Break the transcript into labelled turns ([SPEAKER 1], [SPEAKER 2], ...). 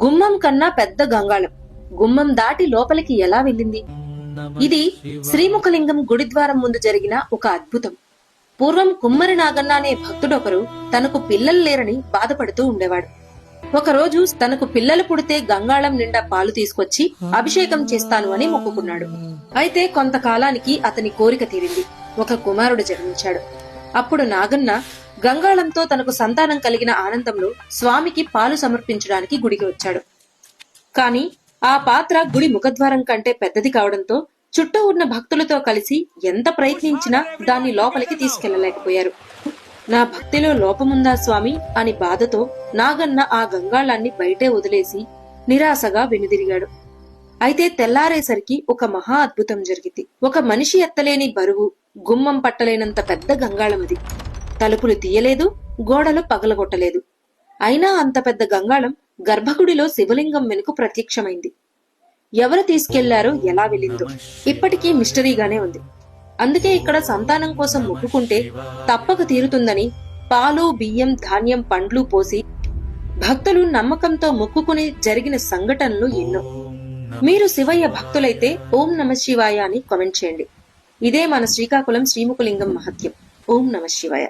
[SPEAKER 1] గుమ్మం కన్నా పెద్ద గంగాళం గుమ్మం దాటి లోపలికి ఎలా వెళ్ళింది? ఇది శ్రీముఖలింగం గుడిద్వారం ముందు జరిగిన ఒక అద్భుతం. పూర్వం కుమ్మరి నాగన్న అనే భక్తుడొకరు తనకు పిల్లలు లేరని బాధపడుతూ ఉండేవాడు. ఒకరోజు తనకు పిల్లలు పుడితే గంగాళం నిండా పాలు తీసుకొచ్చి అభిషేకం చేస్తాను అని మొక్కుకున్నాడు. అయితే కొంతకాలానికి అతని కోరిక తీరింది. ఒక కుమారుడు జన్మించాడు. అప్పుడు నాగన్న గంగాళంతో తనకు సంతానం కలిగిన ఆనందంలో స్వామికి పాలు సమర్పించడానికి గుడికి వచ్చాడు. కాని ఆ పాత్ర గుడి ముఖద్వారం కంటే పెద్దది కావడంతో చుట్టూ ఉన్న భక్తులతో కలిసి ఎంత ప్రయత్నించినా దాన్ని లోపలికి తీసుకెళ్లలేకపోయారు. నా భక్తిలో లోపముందా స్వామి అని బాధతో నాగన్న ఆ గంగాళాన్ని బయటే వదిలేసి నిరాశగా వెనుదిరిగాడు. అయితే తెల్లారేసరికి ఒక మహా అద్భుతం జరిగింది. ఒక మనిషి ఎత్తలేని బరువు, గుమ్మం పట్టలేనంత పెద్ద గంగాళమది. తలుపులు తీయలేదు, గోడలు పగలగొట్టలేదు. అయినా అంత పెద్ద గంగాళం గర్భగుడిలో శివలింగం వెనుక ప్రత్యక్షమైంది. ఎవరు తీసుకెళ్లారో, ఎలా వెళ్ళిందో ఇప్పటికీ మిస్టరీగానే ఉంది. అందుకే ఇక్కడ సంతానం కోసం మొక్కుకుంటే తప్పక తీరుతుందని పాలు, బియ్యం, ధాన్యం, పండ్లు పోసి భక్తులు నమ్మకంతో మొక్కుకుని జరిగిన సంఘటనలు ఎన్నో. మీరు శివయ్య భక్తులైతే ఓం నమ శివాయ అని కామెంట్ చేయండి. ఇదే మన శ్రీకాకుళం శ్రీముఖలింగం మహత్యం. ఓం నమ శివాయ.